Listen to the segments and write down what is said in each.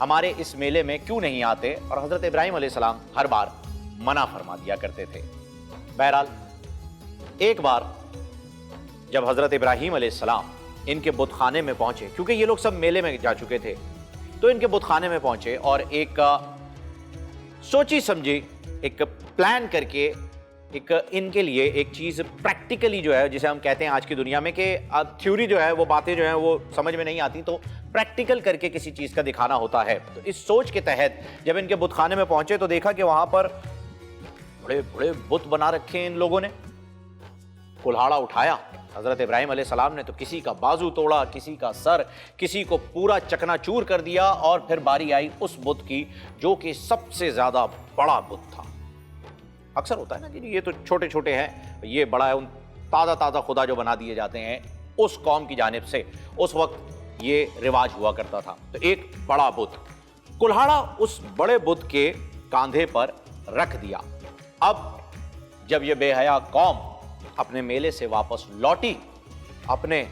ہمارے اس میلے میں کیوں نہیں آتے؟ اور حضرت ابراہیم علیہ السلام ہر بار منع فرما دیا کرتے تھے۔ بہرحال ایک بار جب حضرت ابراہیم علیہ السلام ان کے بت خانے میں پہنچے، کیونکہ یہ لوگ سب میلے میں جا چکے تھے، تو ان کے بت خانے میں پہنچے اور ایک سوچی سمجھی ایک پلان کر کے ایک ان کے لیے ایک چیز پریکٹیکلی جو ہے، جسے ہم کہتے ہیں آج کی دنیا میں کہ تھیوری جو ہے وہ باتیں جو ہیں وہ سمجھ میں نہیں آتی، تو پریکٹیکل کر کے کسی چیز کا دکھانا ہوتا ہے۔ تو اس سوچ کے تحت جب ان کے بت خانے میں پہنچے تو دیکھا کہ وہاں پر بڑے بڑے بت بنا رکھے ہیں ان لوگوں نے۔ کلہاڑا اٹھایا حضرت ابراہیم علیہ السلام نے تو کسی کا بازو توڑا، کسی کا سر، کسی کو پورا چکنا چور کر دیا، اور پھر باری آئی اس بت کی جو کہ سب سے زیادہ بڑا بت تھا۔ اکثر ہوتا ہے نا کہ یہ تو چھوٹے چھوٹے ہیں، یہ بڑا ہے، ان تازہ تازہ خدا جو بنا دیے جاتے ہیں اس قوم کی جانب سے، اس وقت یہ رواج ہوا کرتا تھا۔ تو ایک بڑا بت، کلہاڑا اس بڑے بت کے کاندھے پر رکھ دیا۔ اب جب یہ بے حیا قوم اپنے میلے سے واپس لوٹی، اپنے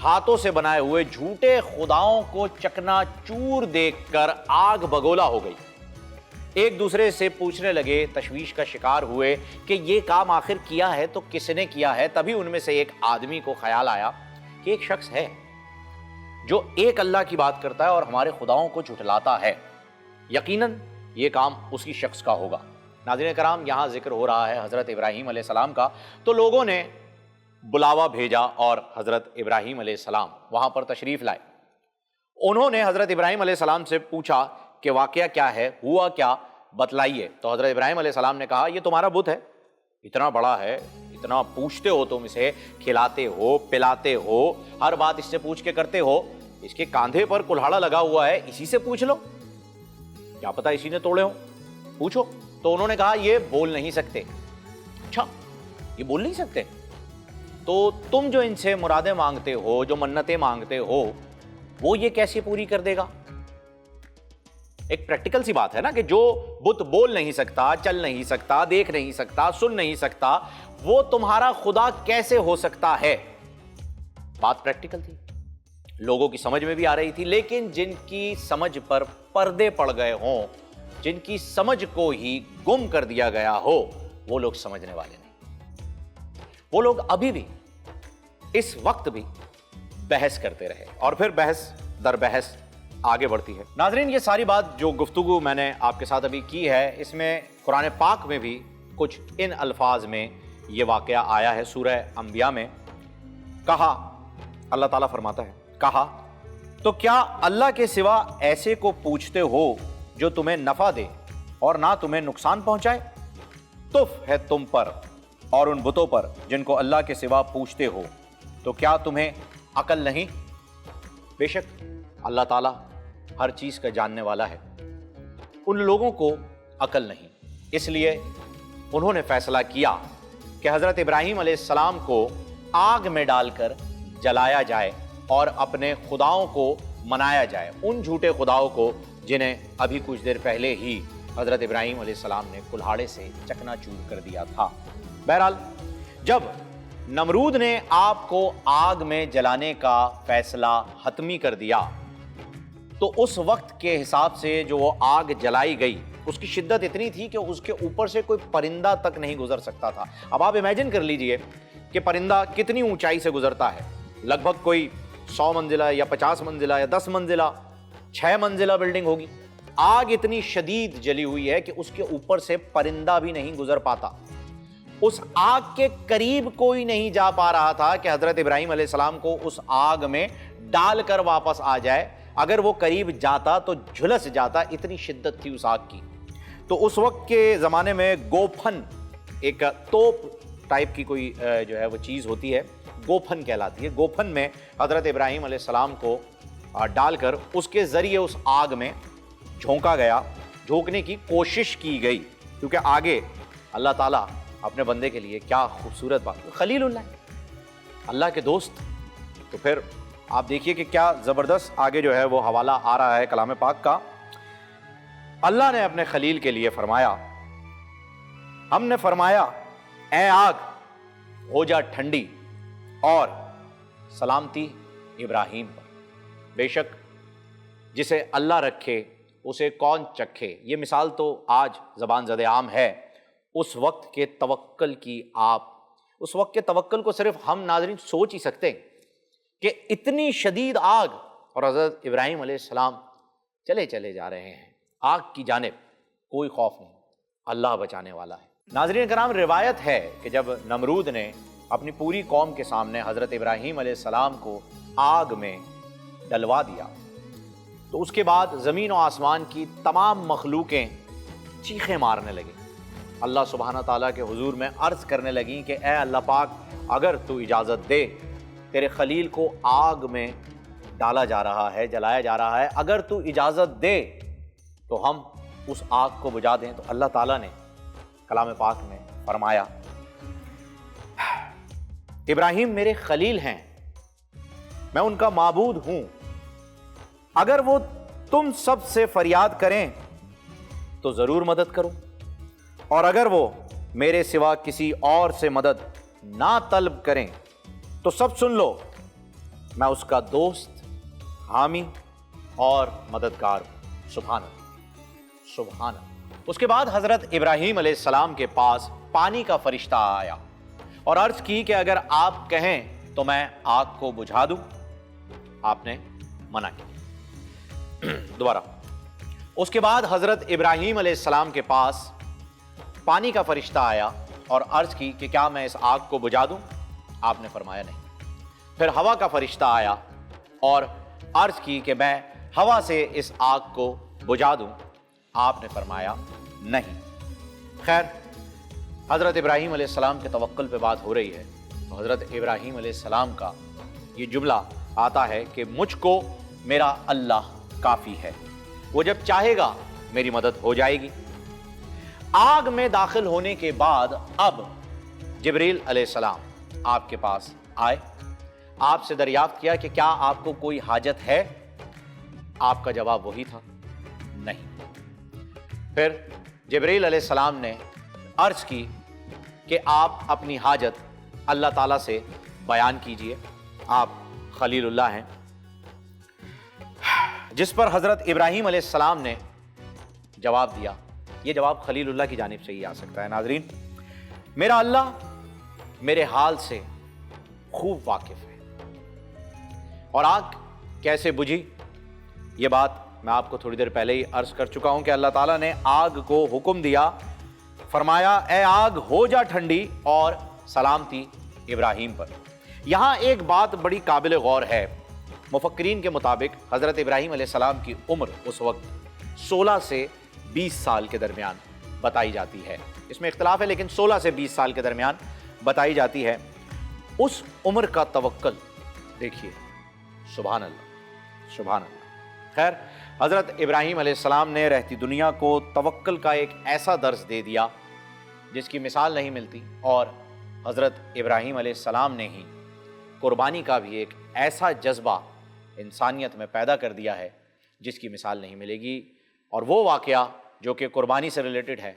ہاتھوں سے بنائے ہوئے جھوٹے خداؤں کو چکنا چور دیکھ کر آگ بگولا ہو گئی۔ ایک دوسرے سے پوچھنے لگے، تشویش کا شکار ہوئے کہ یہ کام آخر کیا ہے تو کس نے کیا ہے۔ تبھی ان میں سے ایک آدمی کو خیال آیا کہ ایک شخص ہے جو ایک اللہ کی بات کرتا ہے اور ہمارے خداؤں کو جھٹلاتا ہے، یقیناً یہ کام اسی شخص کا ہوگا۔ ناظرین کرام، یہاں ذکر ہو رہا ہے حضرت ابراہیم علیہ السلام کا، تو لوگوں نے بلاوا بھیجا اور حضرت ابراہیم علیہ السلام وہاں پر تشریف لائے۔ انہوں نے حضرت ابراہیم علیہ السلام سے پوچھا کہ واقعہ کیا ہے، ہوا کیا، بتلائیے۔ تو حضرت ابراہیم علیہ السلام نے کہا یہ تمہارا بت ہے، اتنا بڑا ہے، اتنا پوچھتے ہو تم اسے، کھلاتے ہو، پلاتے ہو، ہر بات اس سے پوچھ کے کرتے ہو، اس کے کاندھے پر کلہاڑا لگا ہوا ہے، اسی سے پوچھ لو، کیا پتا اسی نے توڑے ہو، پوچھو۔ تو انہوں نے کہا یہ بول نہیں سکتے۔ اچھا، یہ بول نہیں سکتے؟ تو تم جو ان سے مرادیں مانگتے ہو، جو منتیں مانگتے ہو، وہ یہ کیسے پوری کر دے گا؟ ایک پریکٹیکل سی بات ہے نا کہ جو بت بول نہیں سکتا، چل نہیں سکتا، دیکھ نہیں سکتا، سن نہیں سکتا، وہ تمہارا خدا کیسے ہو سکتا ہے؟ بات پریکٹیکل تھی، لوگوں کی سمجھ میں بھی آ رہی تھی، لیکن جن کی سمجھ پر پردے پڑ گئے ہوں، جن کی سمجھ کو ہی گم کر دیا گیا ہو، وہ لوگ سمجھنے والے نہیں۔ وہ لوگ ابھی بھی، اس وقت بھی بحث کرتے رہے، اور پھر بحث در بحث آگے بڑھتی ہے۔ ناظرین، یہ ساری بات جو گفتگو میں نے آپ کے ساتھ ابھی کی ہے، اس میں قرآن پاک میں بھی کچھ ان الفاظ میں یہ واقعہ آیا ہے۔ سورہ انبیاء میں کہا، اللہ تعالیٰ فرماتا ہے، کہا تو کیا اللہ کے سوا ایسے کو پوچھتے ہو جو تمہیں نفع دے اور نہ تمہیں نقصان پہنچائے؟ تف ہے تم پر اور ان بتوں پر جن کو اللہ کے سوا پوچھتے ہو، تو کیا تمہیں عقل نہیں؟ بے شک اللہ تعالیٰ ہر چیز کا جاننے والا ہے، ان لوگوں کو عقل نہیں، اس لیے انہوں نے فیصلہ کیا کہ حضرت ابراہیم علیہ السلام کو آگ میں ڈال کر جلایا جائے اور اپنے خداؤں کو منایا جائے، ان جھوٹے خداؤں کو جنہیں ابھی کچھ دیر پہلے ہی حضرت ابراہیم علیہ السلام نے کلہاڑے سے چکنا چور کر دیا تھا۔ بہرحال جب نمرود نے آپ کو آگ میں جلانے کا فیصلہ حتمی کر دیا تو اس وقت کے حساب سے جو وہ آگ جلائی گئی اس کی شدت اتنی تھی کہ اس کے اوپر سے کوئی پرندہ تک نہیں گزر سکتا تھا۔ اب آپ امیجن کر لیجئے کہ پرندہ کتنی اونچائی سے گزرتا ہے، لگ بھگ کوئی 100 منزلہ یا 50 منزلہ یا 10 منزلہ، 6 منزلہ بلڈنگ ہوگی۔ آگ اتنی شدید جلی ہوئی ہے کہ اس کے اوپر سے پرندہ بھی نہیں گزر پاتا۔ اس آگ کے قریب کوئی نہیں جا پا رہا تھا کہ حضرت ابراہیم علیہ السلام کو اس آگ میں ڈال کر واپس آ جائے۔ اگر وہ قریب جاتا تو جھلس جاتا، اتنی شدت تھی اس آگ کی۔ تو اس وقت کے زمانے میں گوپھن، ایک توپ ٹائپ کی کوئی جو ہے وہ چیز ہوتی ہے، گوپھن کہلاتی ہے۔ گوپھن میں حضرت ابراہیم علیہ السلام کو ڈال کر اس کے ذریعے اس آگ میں جھونکا گیا، جھونکنے کی کوشش کی گئی، کیونکہ آگے اللہ تعالیٰ اپنے بندے کے لیے کیا خوبصورت بات، خلیل اللہ، اللہ کے دوست۔ تو پھر آپ دیکھیے کہ کیا زبردست آگے جو ہے وہ حوالہ آ رہا ہے کلام پاک کا۔ اللہ نے اپنے خلیل کے لیے فرمایا، ہم نے فرمایا اے آگ ہو جا ٹھنڈی اور سلامتی ابراہیم پر، بے شک جسے اللہ رکھے اسے کون چکھے، یہ مثال تو آج زبان زد عام ہے، اس وقت کے توکل کی آپ، اس وقت کے توکل کو صرف ہم ناظرین سوچ ہی سکتے ہیں کہ اتنی شدید آگ اور حضرت ابراہیم علیہ السلام چلے جا رہے ہیں آگ کی جانب، کوئی خوف نہیں، اللہ بچانے والا ہے۔ ناظرین کرام، روایت ہے کہ جب نمرود نے اپنی پوری قوم کے سامنے حضرت ابراہیم علیہ السلام کو آگ میں ڈلوا دیا تو اس کے بعد زمین و آسمان کی تمام مخلوقیں چیخیں مارنے لگیں، اللہ سبحانہ تعالیٰ کے حضور میں عرض کرنے لگیں کہ اے اللہ پاک، اگر تو اجازت دے، تیرے خلیل کو آگ میں ڈالا جا رہا ہے، جلایا جا رہا ہے، اگر تو اجازت دے تو ہم اس آگ کو بجھا دیں۔ تو اللہ تعالیٰ نے کلام پاک میں فرمایا، ابراہیم میرے خلیل ہیں، میں ان کا معبود ہوں، اگر وہ تم سب سے فریاد کریں تو ضرور مدد کرو، اور اگر وہ میرے سوا کسی اور سے مدد نہ طلب کریں تو سب سن لو، میں اس کا دوست، حامی اور مددگار ہوں۔ سبحان اللہ، سبحان اللہ۔ اس کے بعد حضرت ابراہیم علیہ السلام کے پاس پانی کا فرشتہ آیا اور عرض کی کہ اگر آپ کہیں تو میں آگ کو بجھا دوں۔ آپ نے منع کیا۔ دوبارہ، اس کے بعد حضرت ابراہیم علیہ السلام کے پاس پانی کا فرشتہ آیا اور عرض کی کہ کیا میں اس آگ کو بجھا دوں؟ آپ نے فرمایا نہیں۔ پھر ہوا کا فرشتہ آیا اور عرض کی کہ میں ہوا سے اس آگ کو بجھا دوں؟ آپ نے فرمایا نہیں۔ خیر، حضرت ابراہیم علیہ السلام کے توکل پہ بات ہو رہی ہے تو حضرت ابراہیم علیہ السلام کا یہ جملہ آتا ہے کہ مجھ کو میرا اللہ کافی ہے، وہ جب چاہے گا میری مدد ہو جائے گی۔ آگ میں داخل ہونے کے بعد اب جبریل علیہ السلام آپ کے پاس آئے، آپ سے دریافت کیا کہ کیا آپ کو کوئی حاجت ہے؟ آپ کا جواب وہی تھا، نہیں۔ پھر جبریل علیہ السلام نے عرض کی کہ آپ اپنی حاجت اللہ تعالیٰ سے بیان کیجئے، آپ خلیل اللہ ہیں۔ جس پر حضرت ابراہیم علیہ السلام نے جواب دیا، یہ جواب خلیل اللہ کی جانب سے ہی آ سکتا ہے ناظرین، میرا اللہ میرے حال سے خوب واقف ہے۔ اور آگ کیسے بجھی، یہ بات میں آپ کو تھوڑی دیر پہلے ہی عرض کر چکا ہوں کہ اللہ تعالیٰ نے آگ کو حکم دیا، فرمایا اے آگ ہو جا ٹھنڈی، اور سلامتی ابراہیم پر۔ یہاں ایک بات بڑی قابل غور ہے، مفکرین کے مطابق حضرت ابراہیم علیہ السلام کی عمر اس وقت 16 سے 20 سال کے درمیان بتائی جاتی ہے، اس میں اختلاف ہے لیکن 16 سے 20 سال کے درمیان بتائی جاتی ہے۔ اس عمر کا توکل دیکھیے، سبحان اللہ، سبحان اللہ۔ خیر، حضرت ابراہیم علیہ السلام نے رہتی دنیا کو توکل کا ایک ایسا درس دے دیا جس کی مثال نہیں ملتی، اور حضرت ابراہیم علیہ السلام نے ہی قربانی کا بھی ایک ایسا جذبہ انسانیت میں پیدا کر دیا ہے جس کی مثال نہیں ملے گی۔ اور وہ واقعہ جو کہ قربانی سے ریلیٹڈ ہے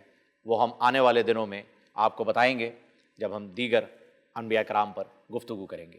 وہ ہم آنے والے دنوں میں آپ کو بتائیں گے جب ہم دیگر انبیاء کرام پر گفتگو کریں گے۔